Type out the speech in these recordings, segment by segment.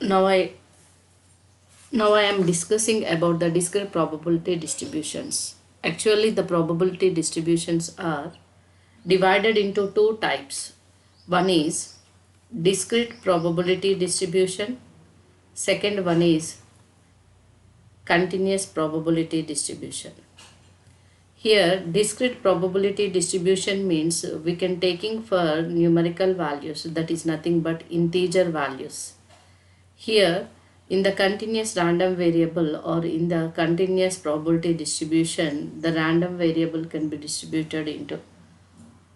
now I now I am discussing about the discrete probability distributions. Actually, the probability distributions are divided into two types. One is discrete probability distribution. Second one is continuous probability distribution. Here, discrete probability distribution means we can taking for numerical values, that is nothing but integer values. Here, in the continuous random variable or in the continuous probability distribution, the random variable can be distributed into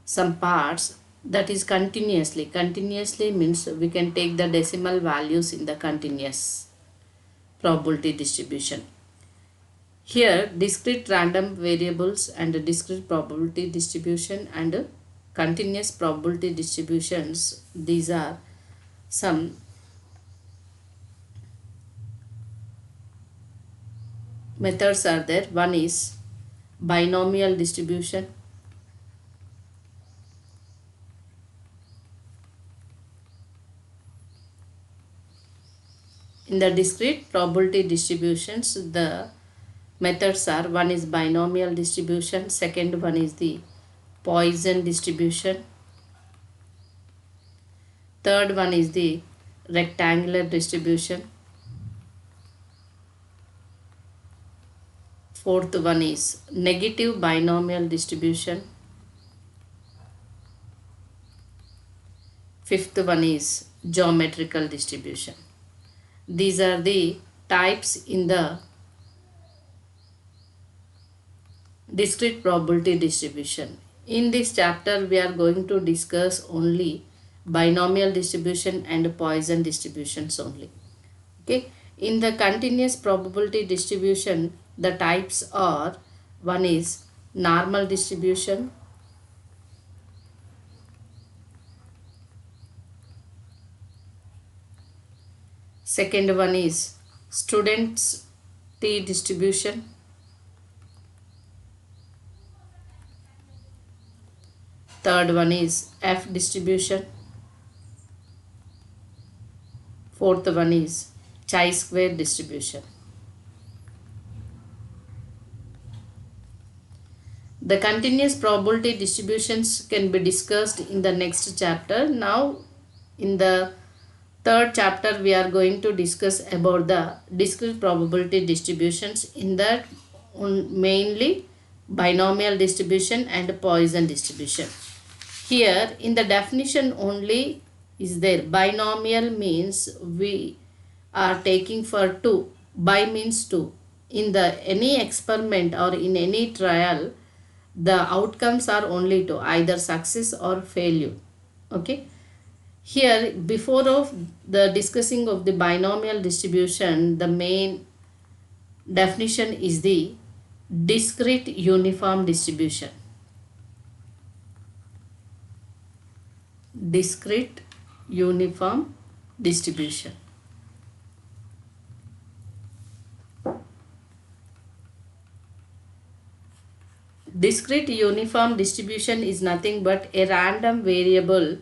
some parts, that is continuously. Continuously means we can take the decimal values in the continuous probability distribution. Here, discrete random variables and discrete probability distribution and continuous probability distributions, these are some methods are there. One is binomial distribution. In the discrete probability distributions, the methods are: one is binomial distribution, second one is the Poisson distribution, third one is the rectangular distribution, fourth one is negative binomial distribution, fifth one is geometrical distribution. These are the types in the discrete probability distribution. In this chapter, we are going to discuss only binomial distribution and Poisson distributions only. Okay. In the continuous probability distribution, the types are: one is normal distribution, second one is students t distribution, third one is F distribution, fourth one is chi-square distribution. The continuous probability distributions can be discussed in the next chapter. Now, in the third chapter, we are going to discuss about the discrete probability distributions. In that, mainly binomial distribution and Poisson distribution. Here, in the definition only is there. Binomial means we are taking for two. Bi means two. In the any experiment or in any trial, the outcomes are only two, either success or failure. Okay. Here, before of the discussing of the binomial distribution, the main definition is the discrete uniform distribution. Discrete uniform distribution. Discrete uniform distribution is nothing but a random variable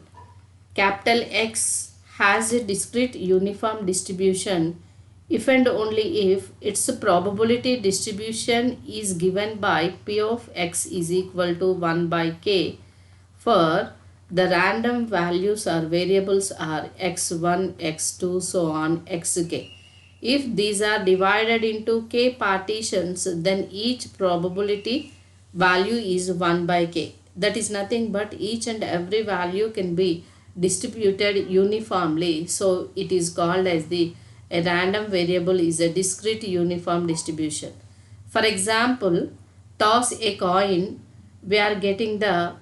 capital X has a discrete uniform distribution if and only if its probability distribution is given by P of X is equal to 1 by K for the random values or variables are x1, x2, so on, xk. If these are divided into k partitions, then each probability value is 1 by k. That is nothing but each and every value can be distributed uniformly. So it is called as a random variable is a discrete uniform distribution. For example, toss a coin, we are getting the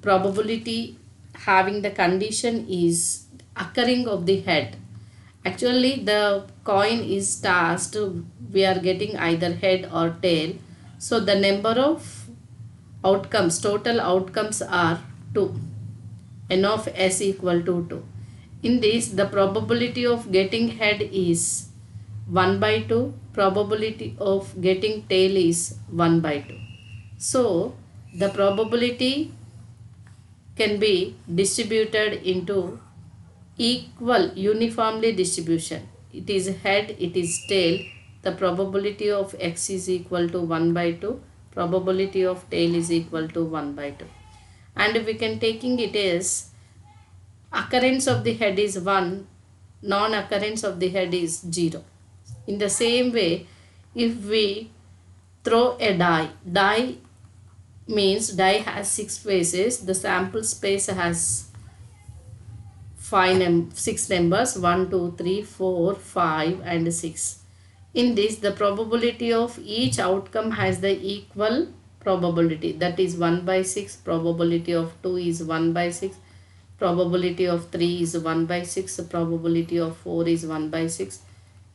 probability having the condition is occurring of the head. Actually, the coin is tossed, we are getting either head or tail. So the number of outcomes, total outcomes are 2. N of S equal to 2. In this, the probability of getting head is 1 by 2. Probability of getting tail is 1 by 2. So the probability can be distributed into equal uniformly distribution. It is head, it is tail. The probability of x is equal to 1 by 2. Probability of tail is equal to 1 by 2. And we can taking it as occurrence of the head is 1, non-occurrence of the head is 0. In the same way, if we throw a die means die has 6 faces, the sample space has 6 numbers 1, 2, 3, 4, 5 and 6. In this, the probability of each outcome has the equal probability, that is 1 by 6. Probability of 2 is 1 by 6. Probability of 3 is 1 by 6. Probability of 4 is 1 by 6.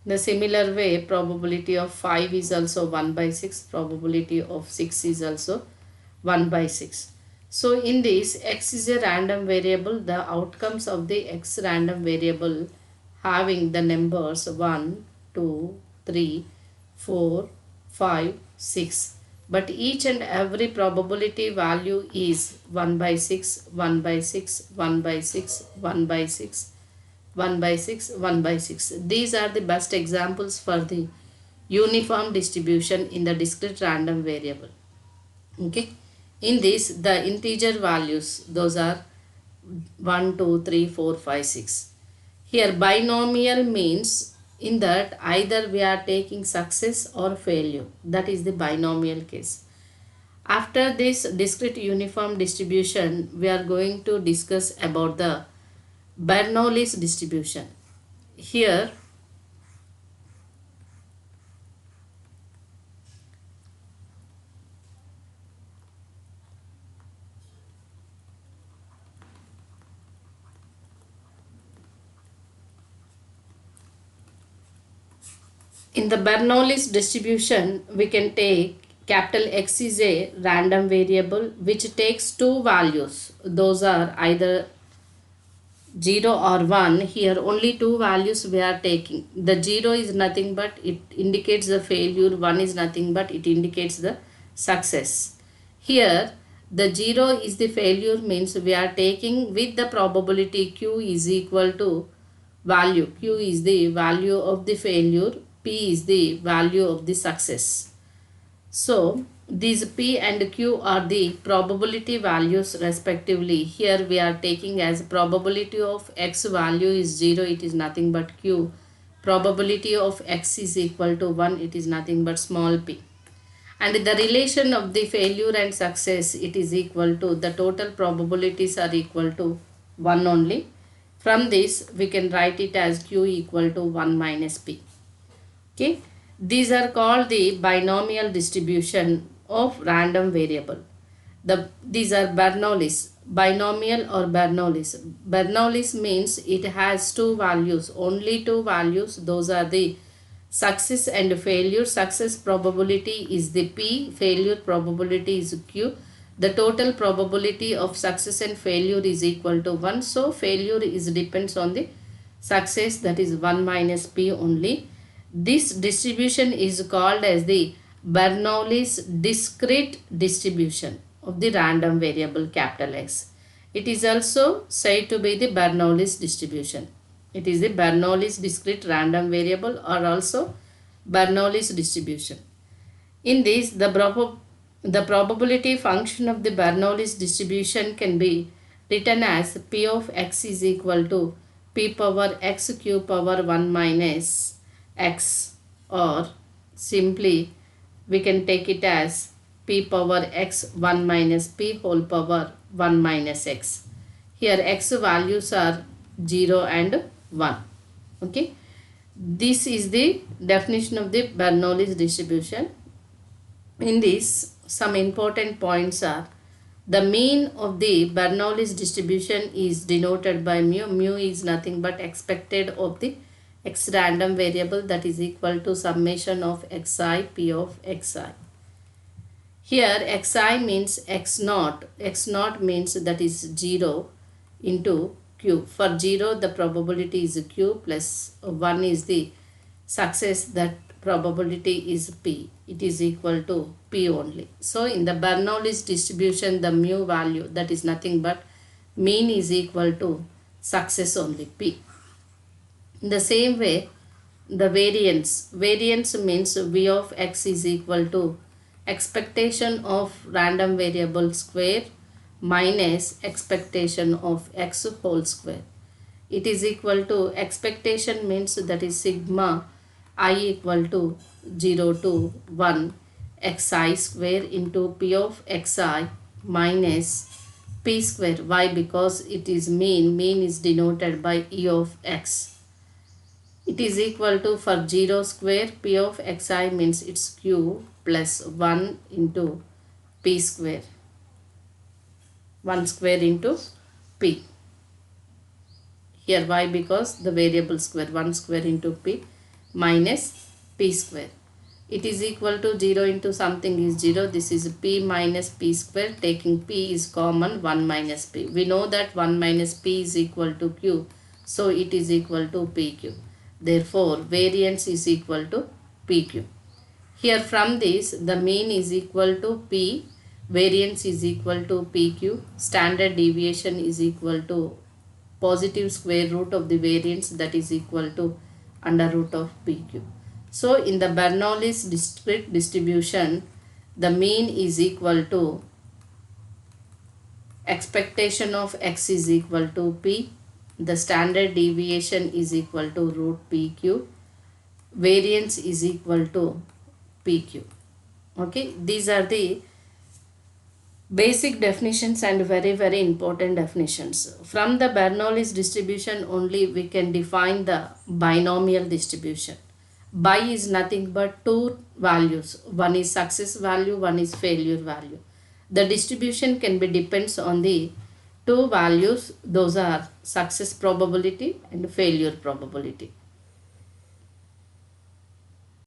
The similar way, probability of 5 is also 1 by 6. Probability of 6 is also 1 by 6. So in this, x is a random variable. The outcomes of the x random variable having the numbers 1, 2, 3, 4, 5, 6. But each and every probability value is 1 by 6, 1 by 6, 1 by 6, 1 by 6, 1 by 6, 1 by 6. These are the best examples for the uniform distribution in the discrete random variable. Okay. In this, the integer values, those are 1, 2, 3, 4, 5, 6. Here binomial means in that either we are taking success or failure. That is the binomial case. After this discrete uniform distribution, we are going to discuss about the Bernoulli's distribution. Here in the Bernoulli's distribution, we can take capital X is a random variable which takes two values. Those are either 0 or 1. Here only two values we are taking. The 0 is nothing but it indicates the failure. 1 is nothing but it indicates the success. Here the 0 is the failure means we are taking with the probability q is equal to value. Q is the value of the failure. P is the value of the success. So these P and Q are the probability values respectively. Here we are taking as probability of X value is 0, it is nothing but Q. Probability of X is equal to 1, it is nothing but small p. And the relation of the failure and success, it is equal to the total probabilities are equal to 1 only. From this we can write it as Q equal to 1 minus p. Okay. These are called the binomial distribution of random variable. These are Bernoulli's, binomial or Bernoulli's. Bernoulli's means it has two values, only two values. Those are the success and failure. Success probability is the P, failure probability is Q. The total probability of success and failure is equal to 1. So failure is depends on the success, that is 1 minus P only. This distribution is called as the Bernoulli's discrete distribution of the random variable capital X. It is also said to be the Bernoulli's distribution. It is the Bernoulli's discrete random variable or also Bernoulli's distribution. In this, the probability function of the Bernoulli's distribution can be written as P of x is equal to P power x cube power 1 minus x, or simply we can take it as P power x 1 minus P whole power 1 minus x. Here x values are 0 and 1. Okay. This is the definition of the Bernoulli's distribution. In this, some important points are the mean of the Bernoulli's distribution is denoted by mu. Mu is nothing but expected of the x random variable, that is equal to summation of xi p of xi. Here xi means x naught. X naught means that is 0 into q. For 0 the probability is q plus 1 is the success, that probability is p. It is equal to p only. So in the Bernoulli's distribution, the mu value, that is nothing but mean is equal to success only, P. In the same way, the variance means V of x is equal to expectation of random variable square minus expectation of x whole square. It is equal to expectation means that is sigma I equal to 0 to 1 xi square into p of xi minus p square. Why? Because it is mean is denoted by e of x. It is equal to, for 0 square, p of xi means its q plus 1 into p square. 1 square into p. Here why? Because the variable square, 1 square into p minus p square. It is equal to 0 into something is 0. This is p minus p square. Taking p is common, 1 minus p. We know that 1 minus p is equal to q. So it is equal to pq. Therefore, variance is equal to pq. Here from this, the mean is equal to p, variance is equal to pq, standard deviation is equal to positive square root of the variance, that is equal to under root of pq. So in the Bernoulli's discrete distribution, the mean is equal to expectation of x is equal to p, the standard deviation is equal to root pq, variance is equal to pq. Okay, these are the basic definitions and very important definitions. From the Bernoulli's distribution only we can define the binomial distribution. Bi is nothing but two values. One is success value, one is failure value. The distribution can be depends on the two values. Those are success probability and failure probability.